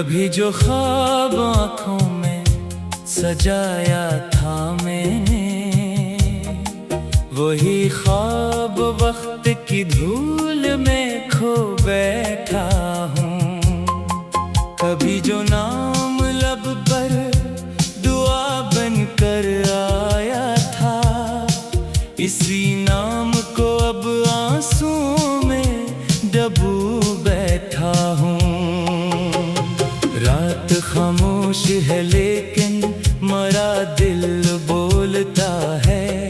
कभी जो ख्वाब आँखों में सजाया था मैंने, वही ख्वाब वक्त की धूल में खो बैठा हूँ। कभी जो नाम लब पर दुआ बनकर आया था, इसी नाम को अब आंसुओं में डूबो बैठा हूँ। रात खामोश है लेकिन मरा दिल बोलता है,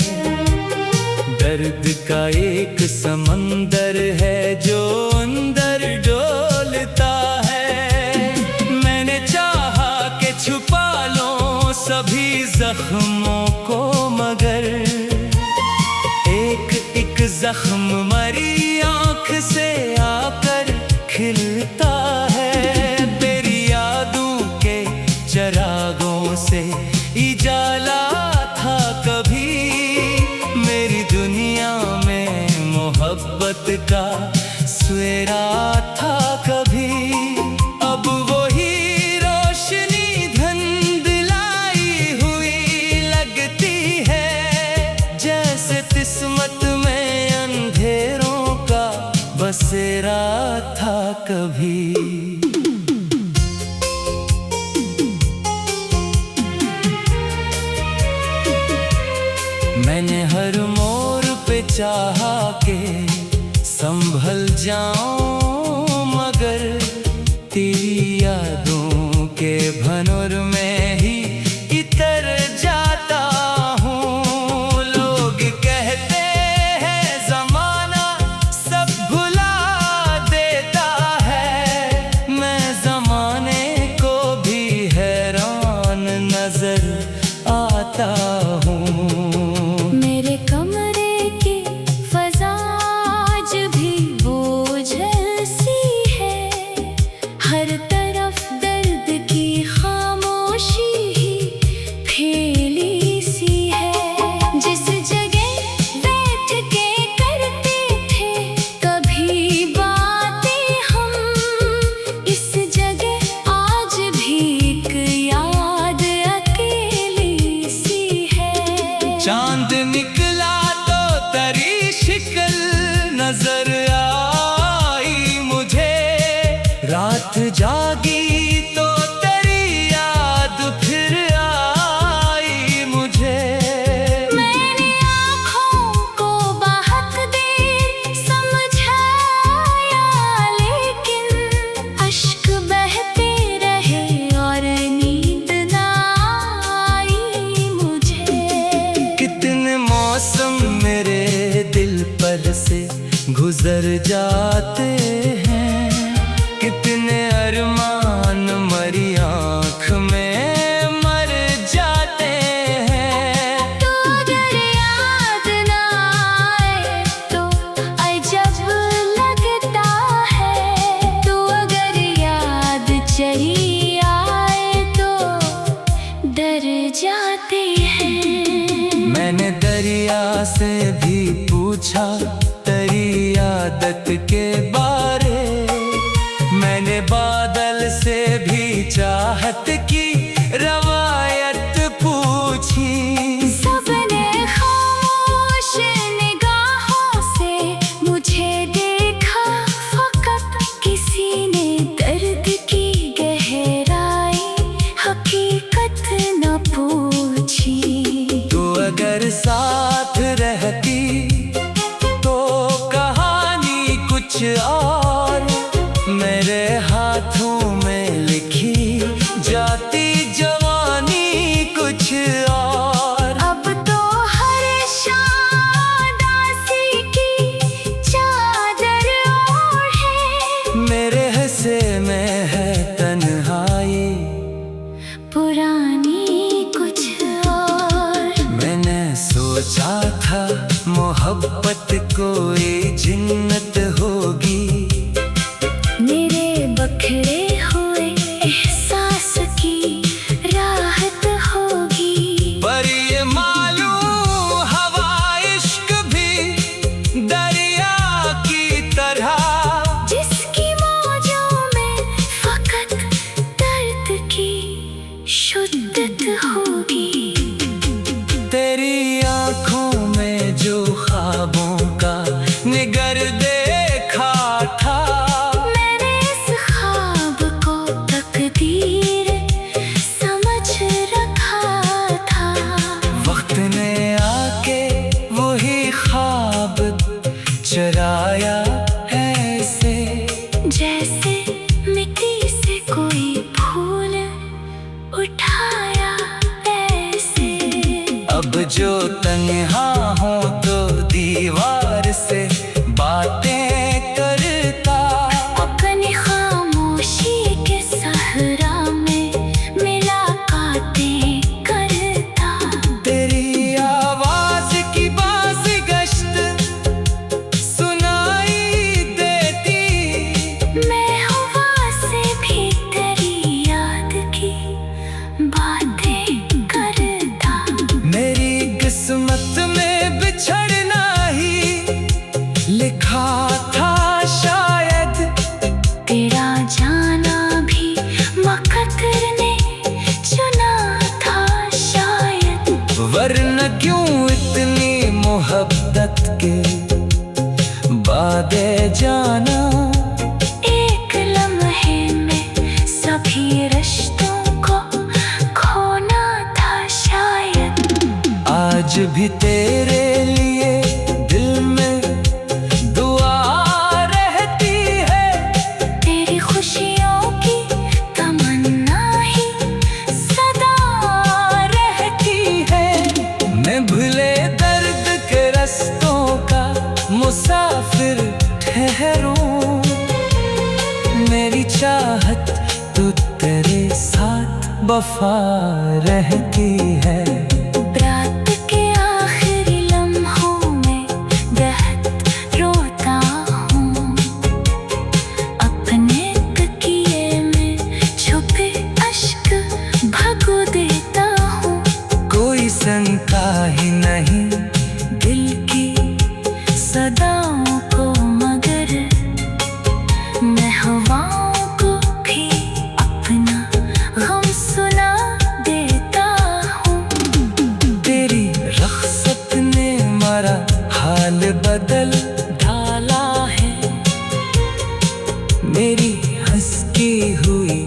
दर्द का एक समंदर है जो अंदर डोलता है। मैंने चाहा कि छुपा लो सभी जख्मों को, मगर एक एक जख्म मरी आँख से आकर खिलता है। तेरी यादों के चरागों से इजाला था कभी, मेरी दुनिया में मोहब्बत का सवेरा था कभी। अब वही रोशनी धुंधलाई हुई लगती है, जैसे किस्मत में अंधेरों का बसेरा था कभी। मैंने हर मोड़ पे चाहा के संभल जाऊं, मगर तेरी यादों के भंवर में ही इतर जाता हूँ। लोग कहते हैं ज़माना सब भुला देता है, मैं ज़माने को भी हैरान नजर आता हूँ। हर तरफ दर्द की खामोशी ही फैली सी है। जिस जगह बैठ के करते थे कभी बातें हम, इस जगह आज भी एक याद अकेली सी है। चांद निकला तो तेरी शिकल नजर आई मुझे, रात जागी तो तेरी याद फिर आई मुझे। मैंने आँखों को बहुत देर समझाया, लेकिन अश्क बहते रहे और नींद ना आई मुझे। कितने मौसम मेरे दिल पर से गुजर जाते हैं, कितने अरमान मरी आँख में मर जाते हैं। तो अगर याद ना आए तो अजब लगता है, तो अगर याद चली आए तो डर जाते हैं। मैंने दरिया से भी पूछा तेरी आदत के बारे, मैंने बादल से भी चाहत की रवायत पूछी। सबने खामोश निगाहों से मुझे देखा, फकत किसी ने दर्द की गहराई हकीकत न पूछी। तो अगर साथ रहती तो कहानी कुछ और मेरे हाथों में लिखी जाती। तन्हा हूँ तो दीवार से बातें करता। अपनी खामोशी के सहरा में मुलाकातें करता। तेरी आवाज की बाज गश्त सुनाई देती। मैं हवा से भी तेरी याद की बातें करता। मेरी किस्मत में बिछड़ना ही लिखा था शायद। तेरा जाना भी मुकद्दर ने चुना था शायद। वरना क्यों इतनी मोहब्बत के बादे जाना। एक लम्हे में सभी रिश्तों को खोना था शायद। आज भी तेरे लिए दिल में दुआ रहती है। तेरी खुशियों की तमन्ना ही सदा रहती है मैं भूले दर्द के रस्तों का मुसाफिर ठहरूं। मेरी चाहत तो तेरे साथ वफा रहती है। रात के आखिरी लम्हों में दहत रोता हूँ। अपने तकिए में छुपे अश्क भगो देता हूँ। कोई शंका ही नहीं दिल की सदाओं को मगर मैं हवाओं को भी अपना गम सुना देता हूँ। तेरी रख्सत ने हमारा हाल बदल डाला है। मेरी हंसती हुई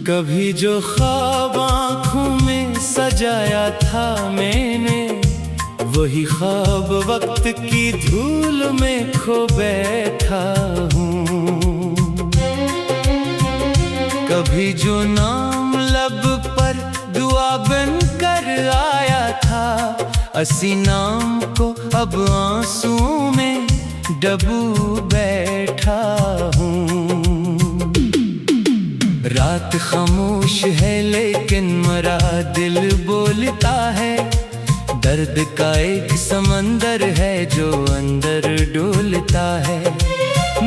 कभी जो ख्वाब आँखों में सजाया था मैंने, वही ख्वाब वक्त की धूल में खो बैठा हूँ। कभी जो नाम लब पर दुआ बन कर आया था, असी नाम को अब आंसुओं में डूबू बैठा हूँ। रात खामोश है लेकिन मेरा दिल बोलता है। दर्द का एक समंदर है जो अंदर डोलता है।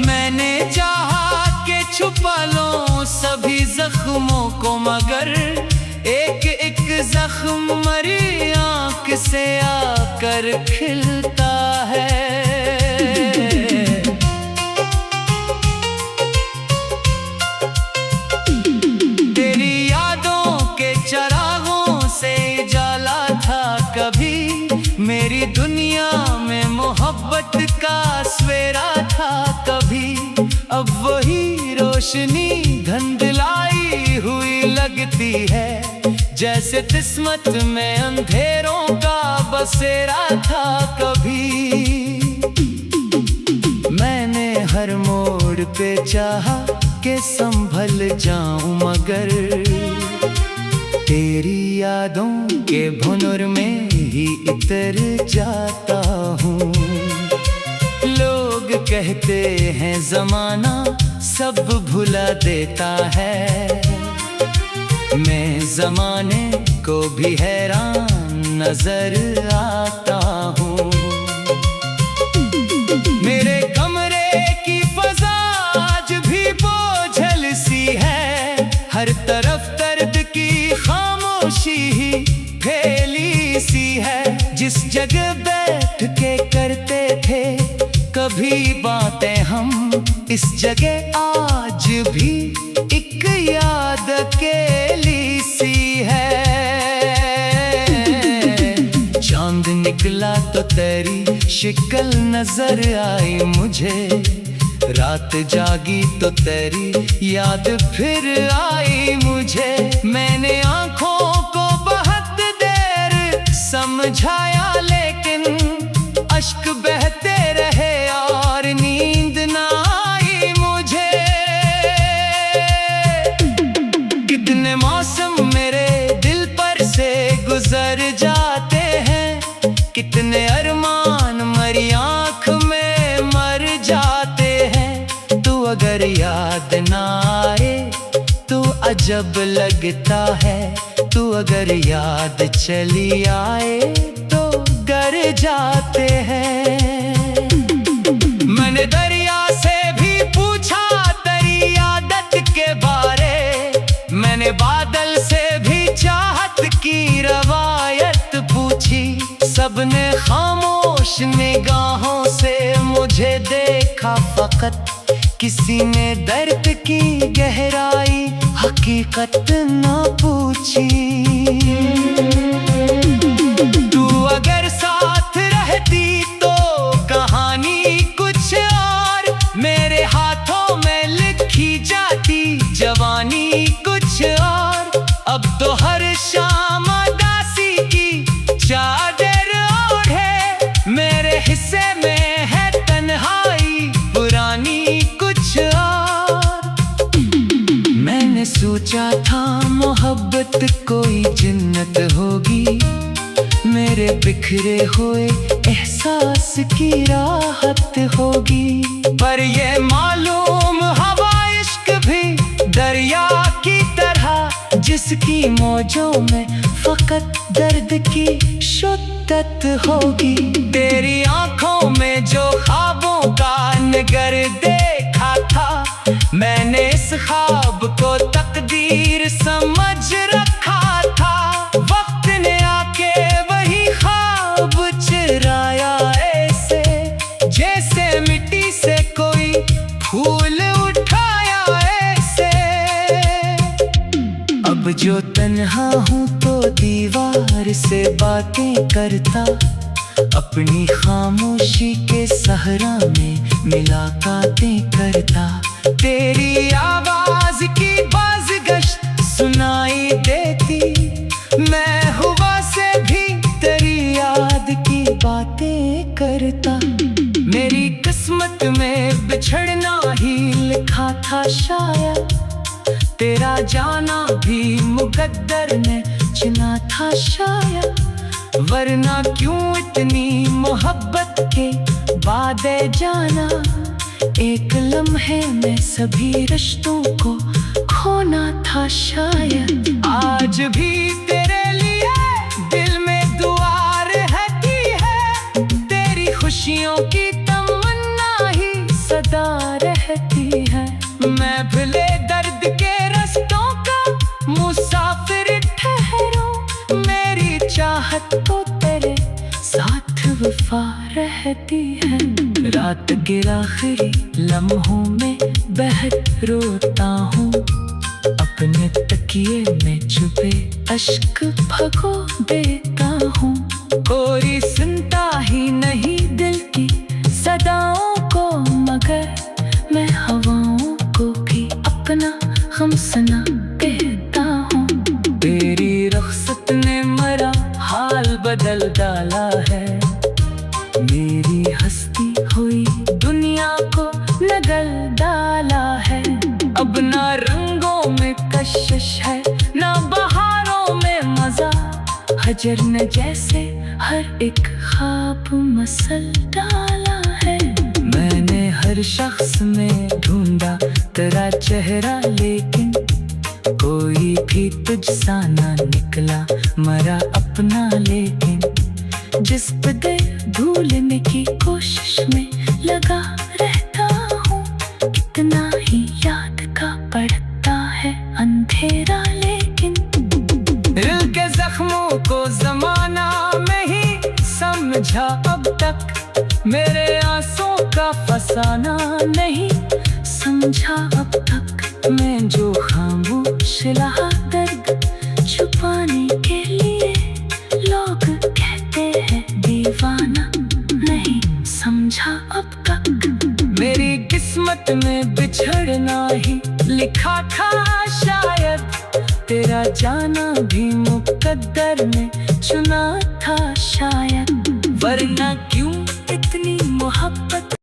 मैंने चाहा कि छुपा लूं सभी जख्मों को, मगर एक एक जख्म मरी आँख से आकर खिलता है। मेरी दुनिया में मोहब्बत का सवेरा था कभी, अब वही रोशनी धुंधलाई हुई लगती है। जैसे किस्मत में अंधेरों का बसेरा था कभी। मैंने हर मोड़ पे चाहा कि संभल जाऊं, मगर तेरी यादों के भंवर में ही इतर जाता हूँ। लोग कहते हैं जमाना सब भुला देता है, मैं जमाने को भी हैरान नजर आता हूँ। मेरे कमरे की फजा आज भी बोझल सी है, हर तरफ दर्द की खामोशी ही फैली सी है। जिस जगह बैठ के करते थे कभी बातें हम, इस जगह आज भी एक याद अकेली सी है। चांद निकला तो तेरी शक्ल नजर आई मुझे, रात जागी तो तेरी याद फिर आई मुझे। मैंने आंखों को बहत समझाया, लेकिन अश्क बहते रहे और नींद ना आई मुझे। कितने मौसम मेरे दिल पर से गुजर जाते हैं, कितने अरमान मरी आँख में मर जाते हैं। तू अगर याद ना आए तो अजब लगता है, तू अगर याद चली आए तो गर जाते हैं। मैंने दरिया से भी पूछा तेरी आदत के बारे, मैंने बादल से भी चाहत की रवायत पूछी। सबने खामोश निगाहों से मुझे देखा फकत, किसी ने दर्द की गहराई हकीकत न पूछी। तू अगर साथ रहती तो कहानी कुछ और, मेरे हाथों में लिखी जाती जवानी कुछ और। अब तो हर शाम उदासी की चादर ओढ़े, मेरे हिस्से में है तन्हाई पुरानी कुछ और। मैंने सोचा था मोहब्बत कोई जिन्नत होगी, मेरे बिखरे हुए एहसास की राहत होगी। पर ये मालूम हवा इश्क भी दरिया की तरह, जिसकी मौजों में फकत दर्द की शुद्दत होगी। तेरी आंखों में जो ख्वाबों का नगर देखा था, मैंने इस ख्वाब को तकदीर समझ रखा था। वक्त ने आके वही ख्वाब चुराया ऐसे, जैसे मिट्टी से कोई फूल उठाया ऐसे। अब जो तन्हा हूँ तो दीवार से बातें करता, अपनी खामोशी के सहरा में मुलाकातें करता। तेरी आवाज की बाज़गश्त सुनाई देती, मैं हुआ से भी तेरी याद की बातें करता। मेरी किस्मत में बिछड़ना ही लिखा था शायद, तेरा जाना भी मुकद्दर ने चुना था शायद। वरना क्यों इतनी मोहब्बत के बाद जाना, एक लम्हे में सभी रिश्तों को खोना था शायद। आज भी तेरे लिए दिल में दुआ रहती है, तेरी खुशियों की तमन्ना ही सदा रहती है। मैं भले दर्द के रास्तों का मुसाफिर ठहरूं, मेरी चाहत तो तेरे साथ वफा रहती है। रात के आखिरी लम्हों में बहक रोता हूँ, अपने तकिए में छुपे अश्क भगो देता हूँ। कोई सुनता ही नहीं दिल की सदाओं को, मगर मैं हवाओं को भी अपना हमसना कहता हूँ। तेरी रुखसत ने मेरा हाल बदल डाला है, मेरी हस्ती हुई दुनिया को नगल डाला है। अब ना रंगों में कशिश है, ना बहारों में मजा, हजर ने जैसे हर एक ख्वाब मसल डाला है। मैंने हर शख्स में ढूंढा तेरा चेहरा, लेकिन कोई भी तुझसा ना निकला मरा अपना। लेकिन जिस पे दिल भूलने की कोशिश में लगा रहता हूँ, कितना ही याद का पड़ता है अंधेरा। लेकिन दिल के जख्मों को जमाना में ही समझा अब तक, मेरे आंसुओं का फसाना नहीं समझा अब तक। मैं जो खामोश रहा दर्द छुपाने के लिए, लोग कहते हैं दीवाना, नहीं समझा अब तक। मेरी किस्मत में बिछड़ना ही लिखा था शायद, तेरा जाना भी मुकद्दर ने चुना था शायद, वरना क्यों इतनी मोहब्बत।